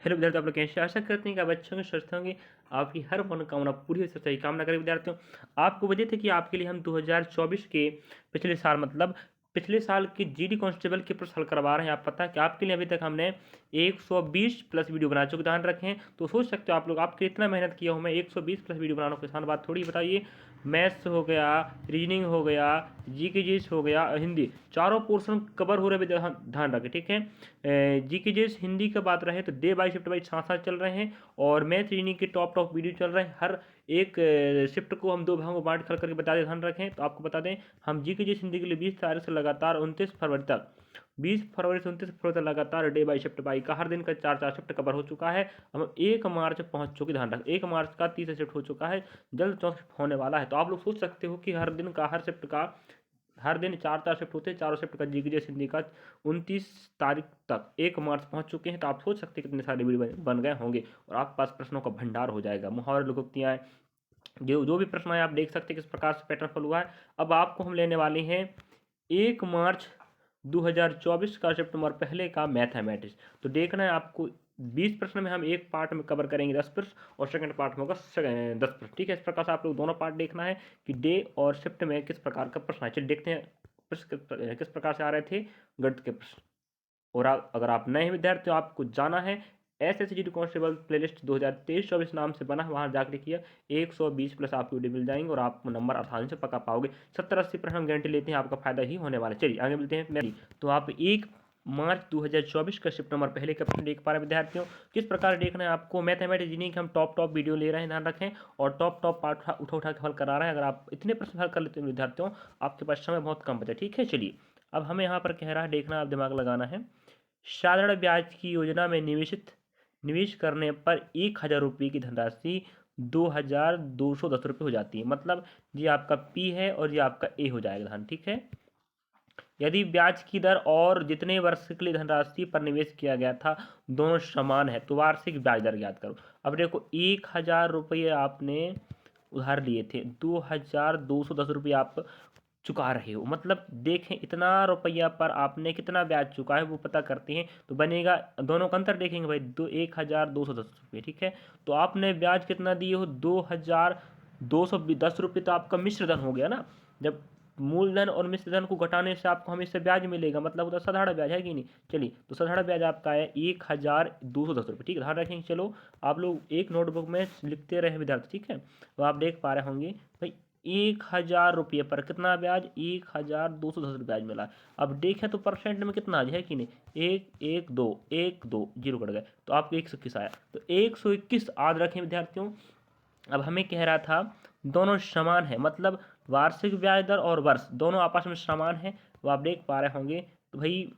Hello विद्यार्थियों, आप लोग कैसे? आशा करते हैं कि आप अच्छे होंगे, स्वस्थ होंगे, आपकी हर मनोकामना पूरी हो सही कामना करें। विद्यार्थियों, आपको बता थी कि आपके लिए हम 2024 के पिछले साल मतलब पिछले साल की जीडी कांस्टेबल के प्रश्न हल करवा रहे हैं। आप पता है कि आपके लिए अभी तक हमने 120 प्लस वीडियो बना चुके, ध्यान रखें। तो सोच सकते हो आप लोग, आपके इतना मेहनत किया हूँ मैं, 120 प्लस वीडियो बनाना कोई आसान बात थोड़ी। बताइए, मैथ्स हो गया, रीजनिंग हो गया, जीके जीएस हो गया, हिंदी, चारों पोर्शन कवर हो रहे हैं। ध्यान रखें, ठीक है। जीके जीएस हिंदी का बात रहे तो डे बाई शिफ्ट बाई साथ साथ चल रहे हैं, और मैथ रीजनिंग के टॉप वीडियो चल रहे हैं। हर एक शिफ्ट को हम 2 भागों में बांट करके बता दें, ध्यान रखें। तो आपको बता दें, हम जीके जीएस हिंदी के लिए 20 तारीख से लगातार 29 फरवरी तक 20 फरवरी से 29 फरवरी तक लगातार डे बाई शिफ्ट बाई का हर दिन का 4 शिफ्ट कवर हो चुका है। हम 1 मार्च पहुंच चुके, ध्यान रखें 1 मार्च का 30 शिफ्ट हो चुका है, जल्द 4 शिफ्ट होने वाला है। तो आप लोग सोच सकते हो कि हर दिन का हर शिफ्ट का हर दिन 4 शिफ्ट होते हैं, चारों शिफ्ट का जीके जीएस हिंदी का 29 तारीख तक 1 मार्च पहुंच चुके हैं। तो आप सोच सकते हैं कितने सारे वीडियो बन गए होंगे, और आपके पास प्रश्नों का भंडार हो जाएगा। मुहावरे, लोकोक्तियाँ, जो भी प्रश्न है आप देख सकते हैं किस प्रकार से पैटर्न फॉलो हुआ है। अब आपको हम लेने वाले हैं 1 मार्च 2024 का शिफ्ट नंबर पहले का मैथमेटिक्स। तो देखना है आपको, 20 प्रश्न में हम एक पार्ट में कवर करेंगे 10 प्रश्न, और सेकंड पार्ट में होगा 10 प्रश्न, ठीक है। इस प्रकार से आप लोग दोनों पार्ट देखना है कि डे और शिफ्ट में किस प्रकार का प्रश्न है। चलिए देखते हैं प्रश्न किस प्रकार से आ रहे थे गणित के प्रश्न। और अगर आप नए विद्यार्थी हो, आपको जाना है SSGD कांस्टेबल प्लेलिस्ट 2023-24 नाम से बना, वहाँ जाकर किया 120 प्लस आपको वीडियो मिल जाएंगे, और आप नंबर आसानी से पका पाओगे। 70-80 प्रश्न हम गारंटी लेते हैं, आपका फायदा ही होने वाला है। चलिए आगे मिलते हैं मेरी। तो आप 1 मार्च 2024 का शिफ्ट नंबर पहले का प्रश्न देख पा रहे हैं विद्यार्थियों। किस प्रकार देखना है आपको, मैथमेटिक्स रीजनिंग के हम टॉप वीडियो ले रहे हैं, ध्यान रखें, और टॉप पार्ट उठा के हल करा रहे हैं। अगर आप इतने प्रश्न हल कर लेते हैं विद्यार्थियों, आपके पास समय बहुत कम बचा, ठीक है। चलिए, अब हमें यहाँ पर कह रहा है, देखना, आप दिमाग लगाना है। साधारण ब्याज की योजना में निवेश करने पर 1,000 रुपये की धनराशि 2,210 रुपये हो जाती है। मतलब ये आपका पी है और ये आपका ए हो जाएगा, धन, ठीक है। यदि ब्याज की दर और जितने वर्ष के लिए धनराशि पर निवेश किया गया था दोनों समान है, तो वार्षिक ब्याज दर ज्ञात करो। अब देखो, 1,000 रुपये आपने उधार लिए थे, 2,210 रुपये आप चुका रहे हो। मतलब देखें, इतना रुपया पर आपने कितना ब्याज चुका है वो पता करते हैं, तो बनेगा, दोनों का अंतर देखेंगे भाई, 1,210 रुपये, ठीक है। तो आपने ब्याज कितना दिए हो, 2,210 रुपये। तो आपका मिश्र धन हो गया ना, जब मूलधन और मिश्र धन को घटाने से आपको हमेशा ब्याज मिलेगा, मतलब होता साधारण ब्याज है कि नहीं। चलिए, तो साधारण ब्याज आपका है 1,210 रुपये, ठीक है, ध्यान रखेंगे। चलो, आप लोग एक नोटबुक में लिखते रहे विद्यार्थी, ठीक है। तो आप देख पा रहे होंगे भाई, 1,000 रुपये पर कितना ब्याज, 1,210 रुपये ब्याज मिला। अब देखें तो परसेंट में कितना है कि नहीं, 1 जीरो कट गए, तो आपको 121 आया। तो 121 याद रखें विद्यार्थियों। अब हमें कह रहा था दोनों समान है, मतलब वार्षिक ब्याज दर और वर्ष दोनों आपस में समान है। वो आप देख पा रहे होंगे। तो भाई,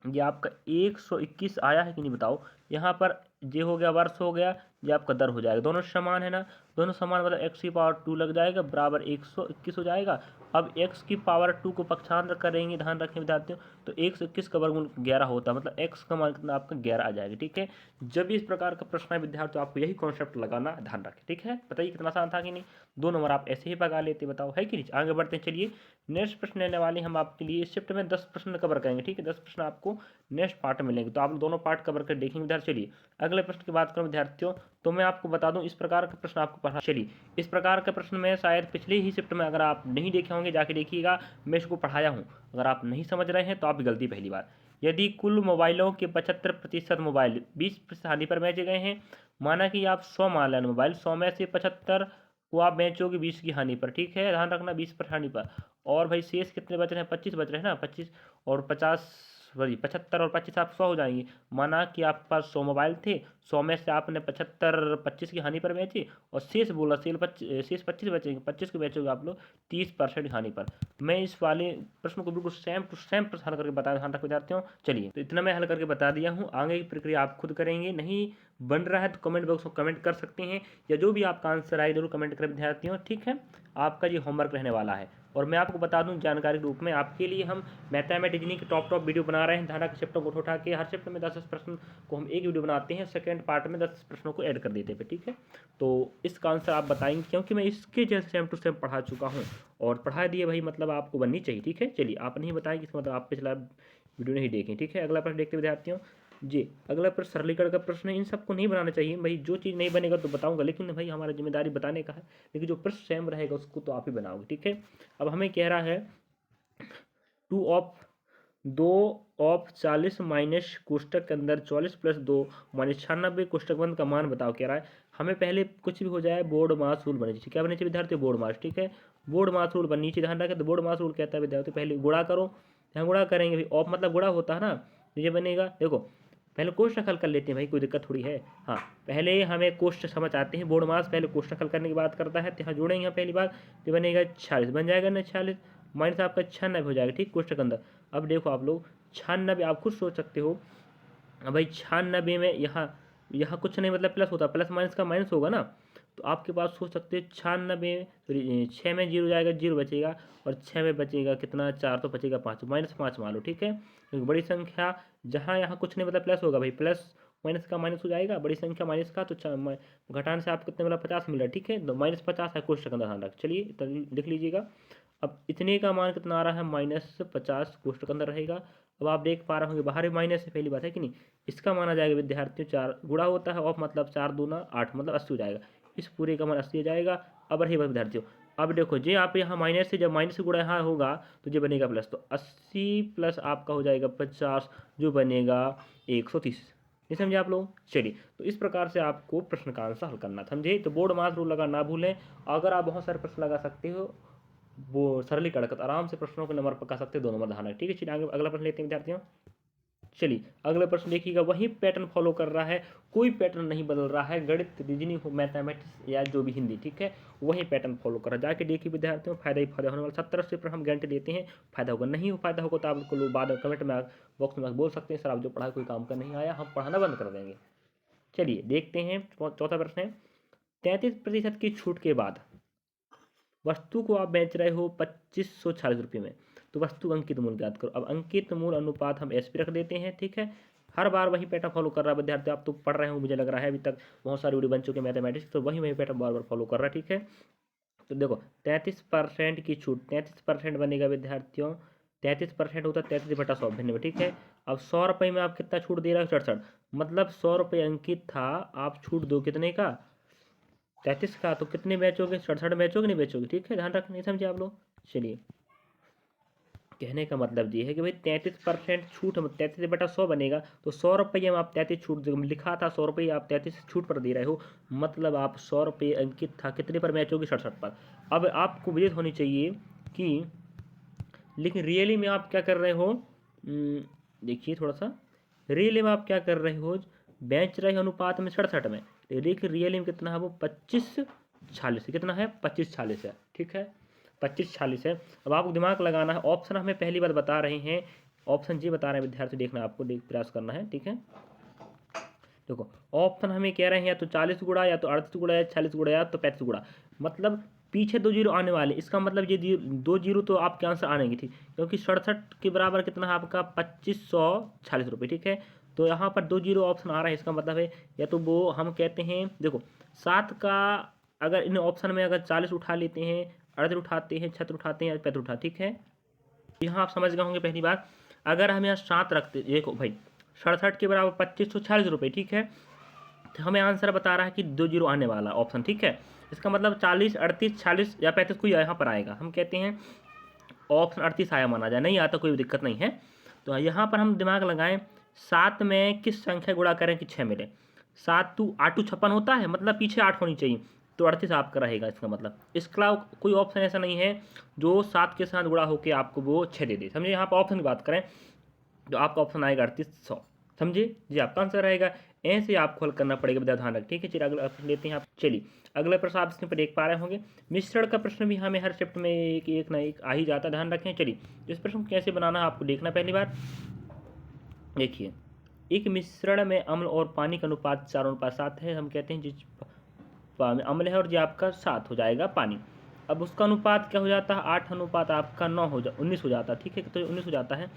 ये आपका 121 आया है कि नहीं, बताओ। यहाँ पर ये हो गया वर्ष, हो गया, ये आपका दर हो जाएगा। दोनों समान है ना, दोनों समान, मतलब x की पावर 2 लग जाएगा, बराबर 121 हो जाएगा। अब x की पावर 2 को पक्षांतर करेंगे, ध्यान रखें विद्यार्थियों, तो 121 का वर्गमूल 11 होता है, मतलब x का मान कितना आपका 11 आ जाएगा, ठीक है। जब भी इस प्रकार का प्रश्न है विद्यार्थियों, आपको यही कॉन्सेप्ट लगाना, ध्यान रखें, ठीक है। बताइए कितना आसान था कि नहीं, 2 नंबर आप ऐसे ही भगा लेते, बताओ, है कि नहीं। आगे बढ़ते हैं, चलिए नेक्स्ट प्रश्न लेने वाले हम आपके लिए। इस शिफ्ट में 10 प्रश्न कवर करेंगे, ठीक है। 10 प्रश्न आपको नेक्स्ट पार्ट में मिलेंगे, तो आप दोनों पार्ट कवर कर देखेंगे विद्यार्थी। चलिए अगले प्रश्न की बात करूं विद्यार्थियों, तो मैं आपको बता दूं, इस प्रकार का प्रश्न आपको पढ़ा। चलिए, इस प्रकार का प्रश्न मैं शायद पिछले ही शिफ्ट में, अगर आप नहीं देखे होंगे जाके देखिएगा, मैं इसको पढ़ाया हूं। अगर आप नहीं समझ रहे हैं तो आप गलती, पहली बार। यदि कुल मोबाइलों के 75% मोबाइल 20% हानि पर बेचे गए हैं, माना कि आप 100 मान लें मोबाइल, 100 में से 75 को आप बेचोगे 20 की हानि पर, ठीक है, ध्यान रखना 20 पर हानि पर। और भाई शेष कितने बच रहे हैं, 25 बच रहे हैं ना, 25 और 50, सॉरी 75 और 25 आप 100 हो जाएंगे। माना कि आपके पास 100 मोबाइल थे, 100 में से आपने 75 25 की हानि पर बेचे, और शेष बोला शेष 25 बचेंगे, 25 को बेचोगे आप लोग 30% हानि पर। मैं इस वाले प्रश्न को बिल्कुल सेम टू सेम प्रश्न हल करके बता, ध्यान रख विद्यार्थियों। चलिए, तो इतना मैं हल करके बता दिया हूँ, आगे की प्रक्रिया आप खुद करेंगे। नहीं बन रहा है तो कमेंट बॉक्स में कमेंट कर सकते हैं, या जो भी आपका आंसर आए जरूर कमेंट करें विद्यार्थियों, ठीक है। आपका ये होमवर्क रहने वाला है। और मैं आपको बता दूं जानकारी रूप में, आपके लिए हम मैथमेटिक्स की टॉप वीडियो बना रहे हैं, धारा के चैप्टर को उठा के हर चैप्टर में 10 प्रश्न को हम एक वीडियो बनाते हैं, सेकंड पार्ट में 10 प्रश्नों को ऐड कर देते हैं, ठीक है। तो इसका आंसर आप बताएंगे, क्योंकि मैं इसके जैसे सेम टू सेम पढ़ा चुका हूँ, और पढ़ा दिए भाई, मतलब आपको बननी चाहिए, ठीक है। चलिए, आप नहीं बताएंगे इसका मतलब आप पिछला वीडियो नहीं देखें, ठीक है। अगला प्रश्न देखते विद्यार्थियों, जी अगला प्रश्न सरलीकरण का प्रश्न है। इन सबको नहीं बनाना चाहिए भाई, जो चीज़ नहीं बनेगा तो बताऊंगा, लेकिन भाई हमारा जिम्मेदारी बताने का है, लेकिन जो प्रश्न सेम रहेगा उसको तो आप ही बनाओगे, ठीक है। अब हमें कह रहा है 2/40 माइनस कोष्टक के अंदर 44 प्लस 2 माइनस 96 कोष्टक बंद का मान बताओ कह रहा है। हमें पहले कुछ भी हो जाए बोर्ड मास रूल बने चाहिए। क्या बने चाहिए विद्यार्थी? बोर्ड मास, ठीक है। बोर्ड मास रूल बन नीचे ध्यान रखें, तो बोर्ड मास रूल कहता है विद्यार्थी पहले गुणा करो, यहाँ गुणा करेंगे भाई, ऑफ मतलब गुणा होता है ना, तो ये बनेगा, देखो पहले कोष्टक हल कर लेते हैं भाई, कोई दिक्कत थोड़ी है। हाँ पहले हमें कोष्टक समझ आते हैं, बोर्ड मास पहले कोष्टक हल करने की बात करता है, तो यहाँ जोड़ेंगे यहाँ पहली बार, तो बनेगा 46 बन जाएगा ना, 46 माइनस आपका 96 हो जाएगा, ठीक, कोष्टक के अंदर। अब देखो आप लोग 96 आप खुद सोच सकते हो, अब भाई 96 में यहाँ यहाँ कुछ नहीं मतलब प्लस होता, प्लस माइनस का माइनस होगा ना, तो आपके पास सोच सकते हो 96 सॉरी 6 में 0 जाएगा, 0 बचेगा, और 6 में बचेगा कितना, 4 तो बचेगा 5, -5 मान लो, ठीक है। क्योंकि बड़ी संख्या जहाँ यहाँ कुछ नहीं मतलब प्लस होगा भाई, प्लस माइनस का माइनस हो जाएगा, बड़ी संख्या माइनस का, तो घटाने से आपको कितने मिला, 50 मिला, ठीक है। तो -50 है कोष्टक अंदर, ध्यान रख, चलिए तो लिख लीजिएगा। अब इतने का मान कितना आ रहा है, -50 कोष्टक अंदर रहेगा। अब आप देख पा रहे होंगे बाहर भी माइनस है, पहली बात है कि नहीं। इसका माना जाएगा विद्यार्थियों 4 गुणा होता है, ऑफ मतलब 4 दूना 8 मतलब 80 हो जाएगा, इस पूरे का मान 80 हो जाएगा। अब रही बात विद्यार्थियों, अब देखो जे आप यहाँ माइनस से जब माइनस से गुणा यहाँ होगा तो ये बनेगा प्लस, तो 80 प्लस आपका हो जाएगा 50 जो बनेगा 130, ये समझे आप लोग। चलिए तो इस प्रकार से आपको प्रश्न का आंसर हल करना, समझे। तो बोर्ड मास रूल लगा ना भूलें, अगर आप बहुत सारे प्रश्न लगा सकते हो वो सरलीकरण कर आराम से प्रश्नों के नंबर पका सकते हैं, 2 नंबर ध्यान है, ठीक है। चलिए आगे अगला प्रश्न लेते हैं विद्यार्थियों। चलिए अगला प्रश्न देखिएगा, वही पैटर्न फॉलो कर रहा है, कोई पैटर्न नहीं बदल रहा है, गणित रीजनिंग हो मैथमेटिक्स या जो भी हिंदी, ठीक है, वही पैटर्न फॉलो कर रहा है। जाके देखिए विद्यार्थियों, फायदा ही फायदा होने वाला, 70-80 पर हम गारंटी देते हैं फायदा होगा। नहीं हो फायदा होगा तो आप उनको लोग बाद में कमेंट में बॉक्स में बोल सकते हैं, सर आप जो पढ़ा कोई काम का नहीं आया, हम पढ़ाना बंद कर देंगे। चलिए देखते हैं चौथा प्रश्न है, 33% की छूट के बाद वस्तु को आप बेच रहे हो 2540 रुपये में, तो वस्तु अंकित मूल्य ज्ञात करो। अब अंकित मूल्य अनुपात हम एसपी रख देते हैं, ठीक है। हर बार वही पैटर्न फॉलो कर रहा है विद्यार्थी, आप तो पढ़ रहे हो मुझे लग रहा है, अभी तक बहुत सारे वीडियो बन चुके हैं मैथमेटिक्स, तो वही पैटर्न बार बार फॉलो कर रहा है, ठीक है। तो देखो 33% की छूट, 33% बनेगा विद्यार्थियों, 33% होता है 33/100 भिन्न में, ठीक है। अब 100 रुपये में आप कितना छूट दे रहे हो, 67, मतलब 100 रुपये अंकित था, आप छूट दो कितने का, 33 का, तो कितने बेचोगे, 67 बेचोगे नहीं बेचोगे, ठीक है, ध्यान रखना, नहीं समझे आप लोग। चलिए कहने का मतलब ये है कि भाई 33% छूट, 33/100 बनेगा, तो 100 रुपये में आप 33 छूट, लिखा था 100 रुपये, आप 33 छूट पर दे रहे हो, मतलब आप 100 रुपये अंकित था कितने पर मैच होगी, 67 पर। अब आपको विदित होनी चाहिए कि लेकिन रियली में आप क्या कर रहे हो, देखिए थोड़ा सा, रियली में आप क्या कर रहे हो, बेच रहे हो अनुपात में 67 में, लेकिन रियली में कितना है वो 25-40 है, कितना है 25-40 है, ठीक है, 25-40 है। अब आपको दिमाग लगाना है, ऑप्शन हमें पहली बार बता रहे हैं, ऑप्शन जी बता रहे हैं विद्यार्थी, देखना आपको प्रयास करना है, ठीक है। देखो ऑप्शन हमें कह रहे हैं या तो 40 गुणा, या तो 38 गुणा, या 40 गुणा, या तो 35 गुणा, मतलब पीछे 2 जीरो आने वाले, इसका मतलब ये 2 जीरो तो आपके आंसर आएंगे, ठीक, क्योंकि 67 के बराबर कितना है आपका 2540 रुपये, ठीक है। तो यहाँ पर 2 जीरो ऑप्शन आ रहा है, इसका मतलब है या तो वो हम कहते हैं, देखो 7 का अगर इन ऑप्शन में अगर 40 उठा लेते हैं, 38 उठाते हैं, 76 उठाते हैं, या 35 उठा, ठीक है। यहाँ आप समझ गए होंगे पहली बार, अगर हम यहाँ 7 रखते, देखो भाई 67 के बराबर 2540 रुपये, ठीक है, तो हमें आंसर बता रहा है कि 2 जीरो आने वाला ऑप्शन, ठीक है। इसका मतलब 40, 38, 40 या 35 कोई यहाँ पर आएगा, हम कहते हैं ऑप्शन 38 आया माना जाए, नहीं आता कोई दिक्कत नहीं है। तो यहाँ पर हम दिमाग लगाएं, 7 में किस संख्या गुणा करें कि 6 मिले, 7 2 8 2 56 होता है, मतलब पीछे 8 होनी चाहिए, तो 38 आपका रहेगा, इसका मतलब इसके अलावा कोई ऑप्शन ऐसा नहीं है जो 7 के साथ गुणा होकर आपको वो 6 दे दे, समझे। यहाँ पर ऑप्शन की बात करें तो आपका ऑप्शन आएगा 3800, समझे जी, आपका आंसर रहेगा। ऐसे आपको हल करना पड़ेगा, विद्यार्थी ध्यान रख, ठीक है। चलिए अगला प्रश्न लेते हैं आप। चलिए अगला प्रश्न आप इसमें पर देख पा रहे होंगे, मिश्रण का प्रश्न भी हमें हर शिफ्ट में एक ना एक आ ही जाता है, ध्यान रखें। चलिए इस प्रश्न को कैसे बनाना है आपको देखना, पहली बार देखिए, एक मिश्रण में अम्ल और पानी का अनुपात 4:7 है, हम कहते हैं जिस अम्ल है और जो आपका 7 हो जाएगा पानी। अब उसका अनुपात क्या हो जाता है, 8 अनुपात आपका 19 हो जाता है, ठीक है। तो 19 हो जाता है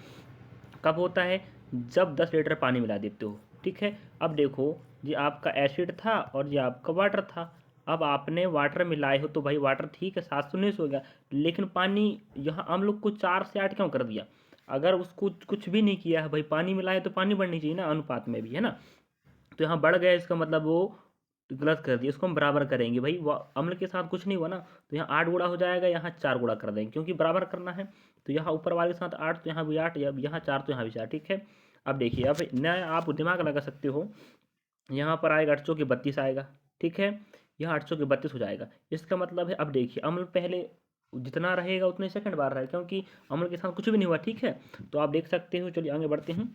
कब होता है, जब 10 लीटर पानी मिला देते हो, ठीक है। अब देखो ये आपका एसिड था और ये आपका वाटर था, अब आपने वाटर मिलाए हो तो भाई वाटर ठीक है 719 हो गया, लेकिन पानी यहाँ हम लोग को 4 से 8 क्यों कर दिया, अगर उसको कुछ भी नहीं किया है भाई, पानी मिलाए तो पानी बढ़नी चाहिए ना अनुपात में भी, है ना। तो यहाँ बढ़ गया, इसका मतलब वो गलत कर दिया, इसको हम बराबर करेंगे भाई, वो अम्ल के साथ कुछ नहीं हुआ ना, तो यहाँ 8 गुणा हो जाएगा, यहाँ 4 गुणा कर देंगे क्योंकि बराबर करना है। तो यहाँ ऊपर वाले के साथ 8, तो यहाँ भी 8, यहाँ 4 तो यहाँ भी 4, ठीक है। अब देखिए, अब नया आप दिमाग लगा सकते हो, यहाँ पर आएगा 8 चौके 32 आएगा, ठीक है। यहाँ 8 चौके 32 हो जाएगा, इसका मतलब है, अब देखिए अम्ल पहले जितना रहेगा उतने सेकंड बार रहेगा क्योंकि अम्ल के साथ कुछ भी नहीं हुआ, ठीक है। तो आप देख सकते हो, चलिए आगे बढ़ते हैं।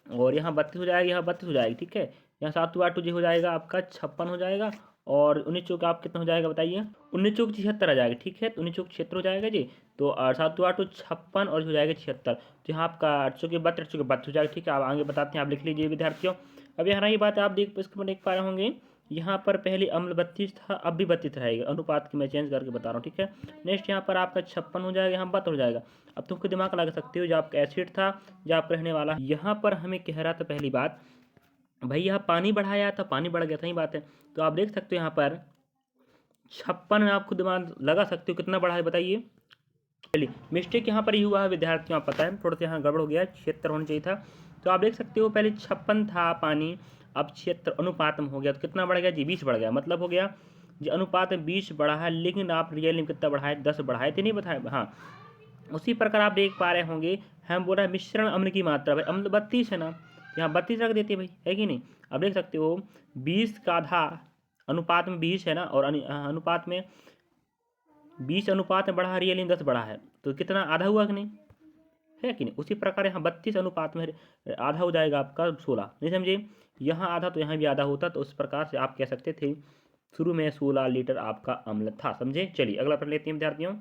और यहाँ 32 हो जाएगा, यहाँ 32 हो जाएगी, ठीक है। यहाँ 7 8 जी हो जाएगा आपका 56 हो जाएगा, और 19 चौक आप कितना हो जाएगा बताइए, 19 चौक 76 आ जाएगा, ठीक है। तो 19 चौक 76 हो जाएगा जी। तो 7 8 56 और हो जाएगा 76, तो यहाँ आपका 8 चौके 32 8 चौके 32 हो जाएगा, ठीक है। आप आगे बताते हैं, आप लिख लीजिए विद्यार्थियों। अब यहाँ रही बात, आप देख पा रहे होंगे, यहाँ पर पहले अम्ल 32 था, अब भी 32 रहेगा, अनुपात की मैं चेंज करके बता रहा हूँ, ठीक है। नेक्स्ट यहाँ पर आपका 56 हो जाएगा, यहाँ 72 हो जाएगा। अब तुमको दिमाग लगा सकते हो, जो आपका एसिड था, जो आपका रहने वाला, यहाँ पर हमें कह रहा था पहली बात भाई, यहाँ पानी बढ़ाया था, पानी बढ़ गया था, ही बात है। तो आप देख सकते हो यहाँ पर 56 में आप खुद दिमाग लगा सकते हो कितना बढ़ा है बताइए। चलिए, मिस्टेक यहाँ पर ही हुआ है विद्यार्थियों, आप पता है थोड़ा सा यहाँ गड़बड़ हो गया, 76 होना चाहिए था। तो आप देख सकते हो पहले 56 था पानी, अब 76 अनुपात में हो गया, तो कितना बढ़ गया जी, 20 बढ़ गया। मतलब हो गया जी, अनुपात में 20 बढ़ा है, लेकिन आप रियल में कितना बढ़ाए, 10 बढ़ाए थे, नहीं बताए, हाँ। उसी प्रकार आप देख पा रहे होंगे, हम बोल रहे हैं मिश्रण अम्ल की मात्रा, भाई अम्ल 32 है ना, यहाँ 32 रख देते भाई, है कि नहीं। अब देख सकते हो 20 का आधा, अनुपात में 20 है ना, और अनुपात में 20 अनुपात में बढ़ा, रियल में 10 बढ़ा है, तो कितना आधा हुआ कि नहीं, है कि नहीं। उसी प्रकार यहाँ 32 अनुपात में आधा हो जाएगा आपका 16, नहीं समझे। यहाँ आधा तो यहाँ भी आधा होता, तो उस प्रकार से आप कह सकते थे शुरू में 16 लीटर आपका अम्ल था, समझे। चलिए अगला प्रश्न लेते हैं विद्यार्थियों।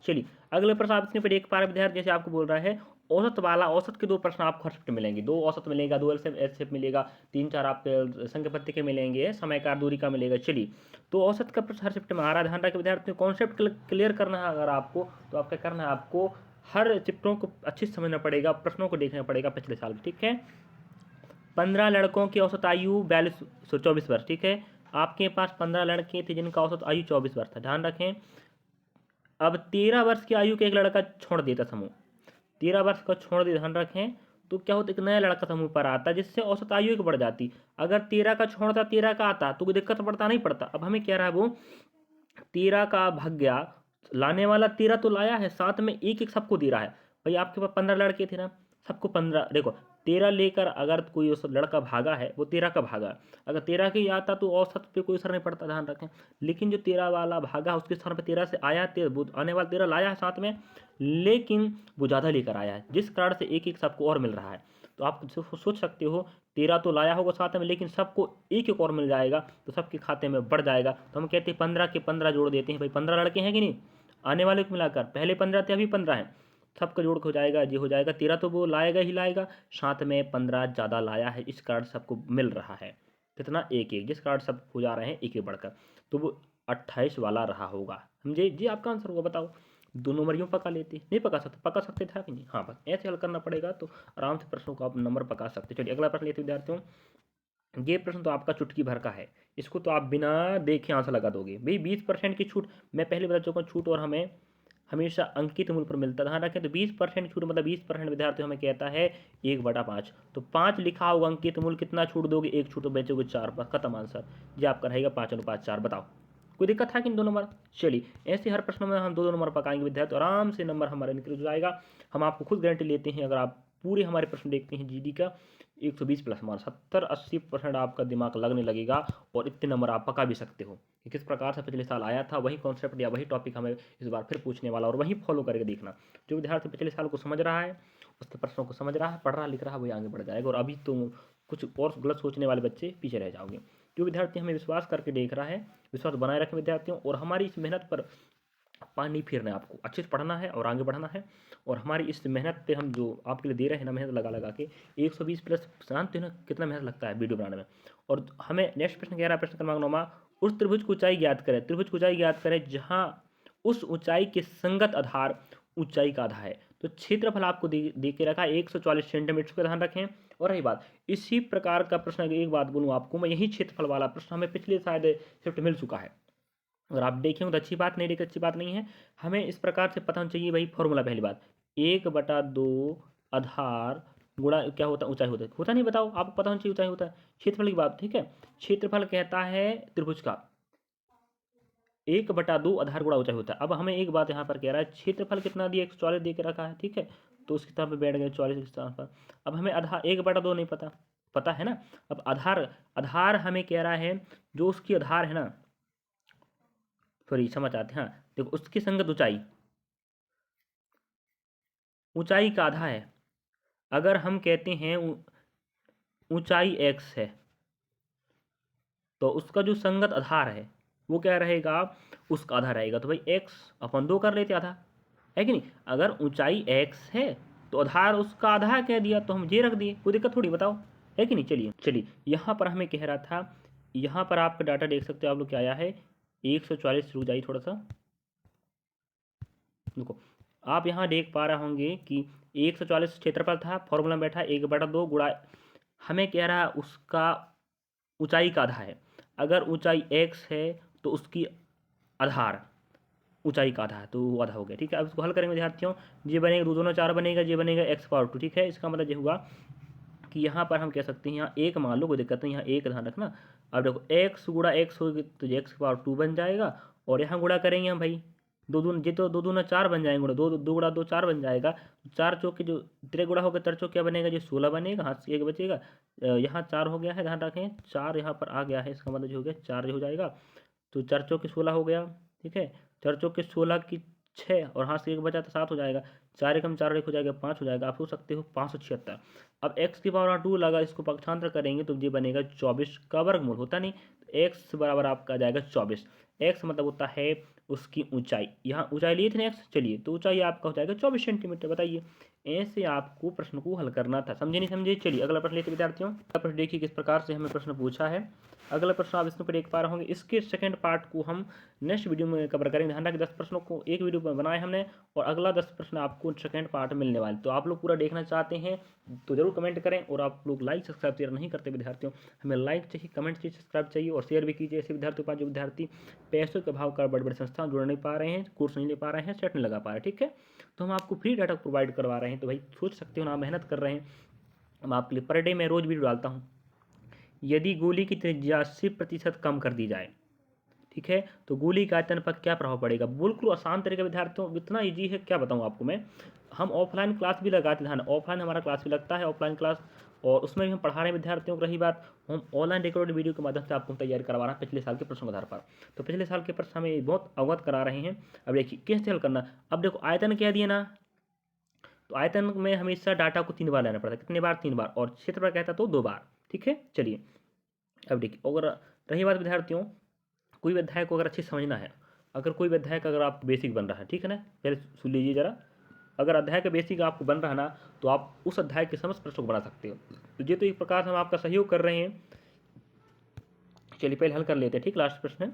चलिए अगले प्रश्न आप इसमें पर देख पा रहे विद्यार्थी, जैसे आपको बोल रहा है औसत वाला, औसत के 2 प्रश्न आपको हर शिफ्ट मिलेंगे, 2 औसत मिलेगा, 2 एलसीएफ मिलेगा, 3 4 आपके संख्या पत्ती के मिलेंगे, समयकार दूरी का मिलेगा। चलिए, तो औसत का प्रश्न हर शिफ्ट में आ रहा है, ध्यान रखिए विद्यार्थियों, कॉन्सेप्ट क्लियर करना है अगर आपको, तो आपका करना है, आपको हर चित्रों को अच्छे से समझना पड़ेगा, प्रश्नों को देखना पड़ेगा पिछले साल, ठीक है। 15 लड़कों की औसत आयु 24 वर्ष, ठीक है। आपके पास 15 लड़के थे जिनका औसत आयु 24 वर्ष था, ध्यान रखें। अब 13 वर्ष की आयु के एक लड़का छोड़ देता समूह, 13 वर्ष का छोड़ दे, ध्यान रखें, तो क्या होता, एक नया लड़का समूह पर आता, जिससे औसत आयु एक बढ़ जाती। अगर 13 का छोड़ता 13 का आता तो कोई दिक्कत पड़ता, नहीं पड़ता। अब हमें क्या रहा है, वो 13 का भाग गया, लाने वाला 13 तो लाया है, साथ में एक एक सबको दे रहा है। भाई आपके पास 15 लड़के थे ना, सबको 15, देखो 13 लेकर अगर कोई उस लड़का भागा है, वो 13 का भागा, अगर 13 के ही आता तो औसत पे कोई असर नहीं पड़ता, ध्यान रखें। लेकिन जो 13 वाला भागा, उसके स्थान पर 13 से आया, वो आने वाला 13 लाया है साथ में, लेकिन वो ज़्यादा लेकर आया है, जिस कारण से एक एक सबको और मिल रहा है। तो आप सोच सकते हो, 13 तो लाया होगा साथ में, लेकिन सबको एक एक और मिल जाएगा, तो सबके खाते में बढ़ जाएगा। तो हम कहते हैं 15 के 15 जोड़ देते हैं, भाई 15 लड़के हैं कि नहीं, आने वाले को मिलाकर, पहले 15 थे, अभी 15 हैं, सबका जोड़ हो जाएगा, ये हो जाएगा 13, तो वो लाएगा ही लाएगा, साथ में 15 ज़्यादा लाया है, इस कारण सबको मिल रहा है कितना, एक एक, जिस कारण सब हो जा रहे हैं एक एक बढ़कर, तो वो 28 वाला रहा होगा, समझे जी। आपका आंसर होगा, बताओ। 2 नंबर यूँ पका लेते, नहीं पका सकते, पका सकते था कि नहीं, हाँ बस ऐसे हल करना पड़ेगा, तो आराम से प्रश्नों को आप नंबर पका सकते। चलिए अगला प्रश्न लेते विद्यार्थियों। ये प्रश्न तो आपका चुटकी भर का है, इसको तो आप बिना देखे आंसर लगा दोगे भाई। 20% की छूट, मैं पहले बता चुका हूँ, छूट और हमें हमेशा अंकित मूल्य पर मिलता है, ध्यान रखें। तो 20% छूट मतलब 20% विद्यार्थी हमें कहता है 1/5, तो 5 लिखा होगा अंकित मूल्य, कितना छूट दोगे, 1 छूट, तो बचोगे 4 पर, खत्म आंसर। ये आपका रहेगा 5/4, बताओ कोई दिक्कत है कि 2 नंबर। चलिए ऐसे हर प्रश्न में हम 2 नंबर पकाएंगे विद्यार्थी, आराम से नंबर हमारा इंक्रीज हो जाएगा। हम आपको खुद गारंटी लेते हैं, अगर आप पूरे हमारे प्रश्न देखते हैं जीडी का, 120 प्लस मार्क्स, 70-80% आपका दिमाग लगने लगेगा, और इतने नंबर आप पका भी सकते हो। कि किस प्रकार से पिछले साल आया था, वही कॉन्सेप्ट या वही टॉपिक हमें इस बार फिर पूछने वाला, और वही फॉलो करके देखना। जो विद्यार्थी पिछले साल को समझ रहा है, उसके प्रश्नों को समझ रहा है, पढ़ रहा लिख रहा है, वही आगे बढ़ जाएगा, और अभी तो कुछ और गलत सोचने वाले बच्चे पीछे रह जाओगे। जो विद्यार्थी हमें विश्वास करके देख रहा है, विश्वास बनाए रखें विद्यार्थियों, और हमारी इस मेहनत पर पानी फेरना है, आपको अच्छे से पढ़ना है और आगे बढ़ना है। और हमारी इस मेहनत पे हम जो आपके लिए दे रहे हैं ना, मेहनत लगा लगा के 120 प्लस, जानते हो ना कितना मेहनत लगता है वीडियो बनाने में। और हमें नेक्स्ट प्रश्न कह रहा है, प्रश्न क्रमांक 9, उस त्रिभुज की ऊंचाई ज्ञात करें, त्रिभुज की ऊंचाई ज्ञात करें जहां उस ऊंचाई के संगत आधार ऊंचाई का आधा है। तो क्षेत्रफल आपको दे के रखा है 144 सेंटीमीटर का, ध्यान रखें। और रही बात इसी प्रकार का प्रश्न, एक बात बोलूँ आपको मैं, यही क्षेत्रफल वाला प्रश्न हमें पिछले शायद शिफ्ट मिल चुका है। अगर आप देखें तो अच्छी बात, नहीं देखें अच्छी बात नहीं है। हमें इस प्रकार से पता होना चाहिए भाई, फॉर्मूला पहली बात, 1/2 आधार गुणा क्या होता है, ऊंचाई होता नहीं, बताओ, आपको पता होना चाहिए ऊंचाई होता है। क्षेत्रफल की बात, ठीक है, क्षेत्रफल कहता है त्रिभुज का 1/2 आधार गुणा ऊंचाई होता है। अब हमें एक बात यहाँ पर कह रहा है, क्षेत्रफल कितना दिया, 144 दे के रखा है, ठीक है, तो उसकी तरफ बैठ गए 44 के स्थान पर। अब हमें आधार 1/2 नहीं पता, पता है ना। अब आधार आधार हमें कह रहा है, जो उसकी आधार है ना, सॉरी समझ आते हैं, हाँ देखो उसकी संगत ऊंचाई, ऊंचाई का आधा है। अगर हम कहते हैं ऊंचाई x है, तो उसका जो संगत आधार है वो क्या रहेगा, उसका आधा रहेगा। तो भाई x/2 कर लेते आधा, है कि नहीं। अगर ऊंचाई x है तो आधार उसका आधा कह दिया, तो हम ये रख दिए, कोई दिक्कत थोड़ी, बताओ, है कि नहीं। चलिए चलिए, यहाँ पर हमें कह रहा था, यहाँ पर आपका डाटा देख सकते हो आप लोग, क्या आया है 144। रुक जाइए थोड़ा सा, देखो आप यहाँ देख पा रहे होंगे कि 144 क्षेत्रफल था, फॉर्मूला में बैठा 1/2 गुणा, हमें कह रहा है उसका ऊंचाई का आधा है। अगर ऊंचाई x है तो उसकी आधार ऊंचाई का आधा है, तो वो आधा हो गया, ठीक है। अब इसको हल करेंगे विद्यार्थियों, ये बनेगा 2 2 4 बनेगा, ये बनेगा x⁴, ठीक है। इसका मतलब ये हुआ कि यहाँ पर हम कह सकते हैं, यहाँ एक मान लो, कोई दिक्कत नहीं, यहाँ एक ध्यान रखना। अब देखो x गुणा x होगी तो x⁴ बन जाएगा, और यहाँ गुणा करेंगे हम भाई, दो दून ये तो 2 दूना 4 बन जाएंगे, गुणा 2 2 गुणा 2 4 बन जाएगा। 4 चौक के जो तेरे गुणा होगा, 4 चौक क्या बनेगा, ये 16 बनेगा, हाथ से 1 बचेगा। यहाँ 4 हो गया है, ध्यान रखें 4 यहाँ पर आ गया है, इसका मतलब जो हो गया 4 हो जाएगा। तो 4 चौक के 16 हो गया, ठीक है। 4 चौक के 16 की 6, और हाथ से 1 बचा तो 7 हो जाएगा। 4 एकम 4 एक हो जाएगा, 5 हो जाएगा। आप सोच सकते हो 576। अब x⁴ लगा, इसको पक्षांतर करेंगे तो ये बनेगा 24 का वर्गमूल, होता नहीं, तो x बराबर आपका आ जाएगा 24। x मतलब होता है उसकी ऊंचाई, यहाँ ऊंचाई लिए थे ना x, चलिए तो ऊंचाई आपका हो जाएगा 24 सेंटीमीटर। बताइए, ऐसे आपको प्रश्न को हल करना था, समझे नहीं समझे। चलिए अगला प्रश्न लेते विद्यार्थियों। अगला प्रश्न देखिए किस प्रकार से हमें प्रश्न पूछा है। अगला प्रश्न आप इसमें देख पा रहे होंगे, इसके सेकंड पार्ट को हम नेक्स्ट वीडियो में कवर करेंगे। ध्यान रखें 10 प्रश्नों को एक वीडियो में बनाए हमने, और अगला 10 प्रश्न आपको सेकंड पार्ट मिलने वाले। तो आप लोग पूरा देखना चाहते हैं तो जरूर कमेंट करें, और आप लोग लाइक सब्सक्राइब शेयर नहीं करते विद्यार्थियों, हमें लाइक चाहिए, कमेंट चाहिए, सब्सक्राइब चाहिए, और शेयर भी कीजिए ऐसे विद्यार्थियों के पास जो विद्यार्थी पैसों के अभाव कर बड़े बड़े संस्थान जुड़ नहीं पा रहे हैं, कोर्स नहीं ले पा रहे हैं, सेट नहीं लगा पा रहे, ठीक है। तो हम आपको फ्री डाटा प्रोवाइड करवा रहे हैं, तो भाई सोच सकते हो ना, मेहनत कर रहे हैं हम आपके लिए। पर डे मैं रोज वीडियो डालता हूँ। यदि गोली की त्रिज्या 80% कम कर दी जाए, ठीक है, तो गोली के आयतन पर क्या प्रभाव पड़ेगा। बिल्कुल आसान तरीके विद्यार्थियों, इतना इजी है क्या बताऊं आपको मैं। हम ऑफलाइन क्लास भी लगाते हैं, ऑफलाइन हमारा क्लास भी लगता है, ऑफलाइन क्लास, और उसमें भी हम पढ़ा रहे हैं विद्यार्थियों को। रही बात, हम ऑनलाइन रिकॉर्डेड वीडियो के माध्यम से आपको तैयारी करवा रहे हैं पिछले साल के प्रश्नों के आधार पर। तो पिछले साल के प्रश्न हमें बहुत अवगत करा रहे हैं। अब देखिए कैसे हल करना। अब देखो आयतन क्या दिया ना, तो आयतन में हमेशा डाटा को 3 बार लेना पड़ता है, कितने बार, 3 बार, और क्षेत्र पर कहता तो 2 बार, ठीक है। चलिए अब देखिए, अगर रही बात विद्यार्थियों, कोई अध्याय को अगर अच्छे समझना है, अगर कोई अध्याय का अगर आप बेसिक बन रहा है, ठीक है ना, पहले सुन लीजिए जरा। अगर अध्याय का बेसिक आपको बन रहा है ना, तो आप उस अध्याय के समस्त प्रश्नों को बना सकते हो। तो ये तो एक प्रकार से हम आपका सहयोग कर रहे हैं। चलिए पहले हल कर लेते हैं, ठीक। लास्ट प्रश्न है,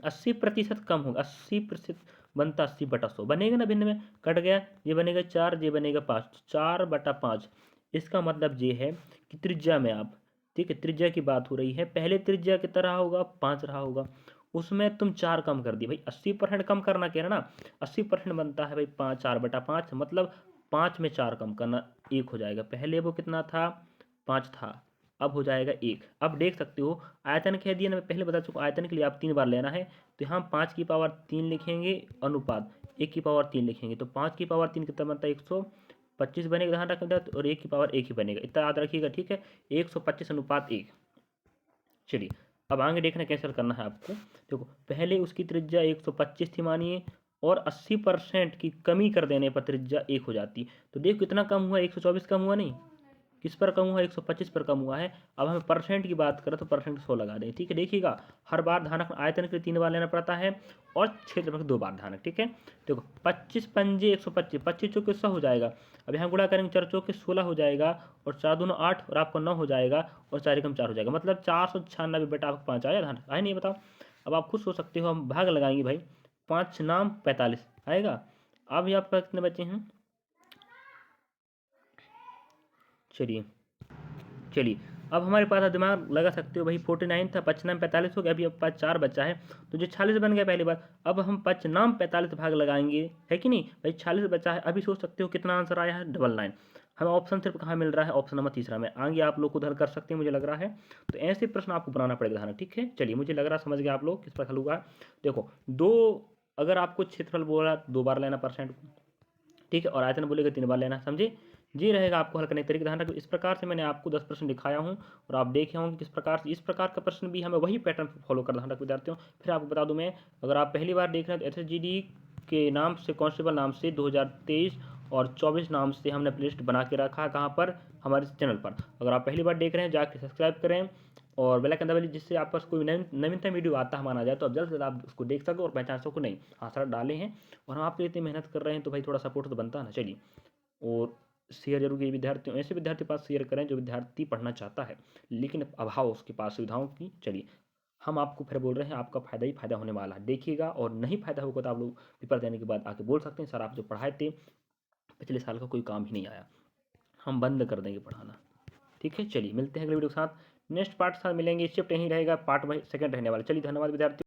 80% कम होगा, 80% बनता 80/100 बनेगा ना, भिन्न में कट गया, ये बनेगा 4, ये बनेगा 5, 4/5। इसका मतलब ये है कि त्रिज्या में आप, ठीक है, त्रिज्या की बात हो रही है, पहले त्रिज्या कितना रहा होगा, 5 रहा होगा, उसमें तुम 4 कम कर दिए भाई, 80% कम करना कह रहा ना, 80% बनता है भाई 5, 4/5, मतलब 5 में 4 कम करना, 1 हो जाएगा। पहले वो कितना था, 5 था, अब हो जाएगा 1। अब देख सकते हो आयतन कह दिया ना, मैं पहले बता चुका, आयतन के लिए आप 3 बार लेना है, तो यहाँ 5 की पावर 3 लिखेंगे, अनुपात 1 की पावर 3 लिखेंगे, तो 5 की पावर 3 कितना बनता है, 125 बनेगा, ध्यान रखना, और 1 की पावर 1 ही बनेगा, इतना याद रखिएगा, ठीक है। 125/1। चलिए अब आगे देखना कैसे करना है आपको। देखो पहले उसकी त्रिज्या 125 थी मानिए, और 80% की कमी कर देने पर त्रिज्या 1 हो जाती। तो देखो कितना कम हुआ, 124 कम हुआ नहीं, किस पर कम हुआ, 125 पर कम हुआ है। अब हमें परसेंट की बात करें तो परसेंट 100 लगा दें, ठीक है। देखिएगा हर बार ध्यान रखना, आयतन के लिए 3 बार लेना पड़ता है, और क्षेत्रफल 2 बार ध्यान रख, ठीक है। देखो 25 पंजे 125, 25 चौके 100 हो जाएगा। अब यहाँ गुणा करेंगे, 4 चौके 16 हो जाएगा, और 4 दूनो 8, और आपको 9 हो जाएगा, और 4 एकम 4 हो जाएगा, मतलब 496/5 आया, ध्यान आया नहीं बताओ। अब आप खुद सोच सकते हो, हम भाग लगाएंगे भाई, 5 नाम 45 आएगा। अब यहाँ पर कितने बचे हैं, चलिए चलिए अब हमारे पास, आप दिमाग लगा सकते हो भाई, 49 था, 55 45 हो गया, अभी अब पास 4 बचा है, तो जो 46 बन गया पहली बार। अब हम 55 45 भाग लगाएंगे, है कि नहीं भाई, 46 बचा है। अभी सोच सकते हो कितना आंसर आया है, 99। हमें ऑप्शन सिर्फ कहाँ मिल रहा है, ऑप्शन नंबर तीसरा में। आगे आप लोग खुद हल कर सकते हैं, मुझे लग रहा है। तो ऐसे प्रश्न आपको बनाना पड़ेगा ध्यान, ठीक है। चलिए, मुझे लग रहा समझ गया आप लोग किस पर हल हुआ। देखो, दो, अगर आपको क्षेत्रफल बोला 2 बार लेना परसेंट को, ठीक है, और आयतन बोलेगा 3 बार लेना, समझे। ये रहेगा आपको हल करने का तरीका, ध्यान रखो। इस प्रकार से मैंने आपको 10 प्रश्न दिखाया हूँ, और आप देखे होंगे किस प्रकार से इस प्रकार का प्रश्न भी हमें वही पैटर्न फॉलो कर, ध्यान रखो विद्यार्थियों। फिर आपको बता दूं मैं, अगर आप पहली बार देख रहे हैं तो SSGD के नाम से, कांस्टेबल नाम से 2023 और 24 नाम से हमने प्लेलिस्ट बना के रखा है, कहाँ पर, हमारे चैनल पर। अगर आप पहली बार देख रहे हैं, जाके सब्सक्राइब करें और बेल आइकन दबाइए, जिससे आपके पास कोई नवीनतम वीडियो आता हमारा आ जाए, तो आप जल्द से जल्द आप उसको देख सको और पहचान सको। नहीं, हाँ सर डाले हैं, और हम आपके लिए इतनी मेहनत कर रहे हैं, तो भाई थोड़ा सपोर्ट तो बनता है ना। चलिए, और शेयर जरूर कीजिए विद्यार्थियों, ऐसे विद्यार्थी के पास शेयर करें जो विद्यार्थी पढ़ना चाहता है लेकिन अभाव उसके पास सुविधाओं की। चलिए, हम आपको फिर बोल रहे हैं, आपका फ़ायदा ही फ़ायदा होने वाला है, देखिएगा। और नहीं फ़ायदा होगा तो आप लोग पेपर देने के बाद आके बोल सकते हैं, सर आप जो पढ़ाए थे पिछले साल का कोई काम ही नहीं आया, हम बंद कर देंगे पढ़ाना। ठीक है, चलिए मिलते हैं अगले वीडियो के साथ। नेक्स्ट पार्ट के साथ मिलेंगे, शिफ्ट यहीं रहेगा, पार्ट भाई सेकंड रहने वाला। चलिए, धन्यवाद विद्यार्थी।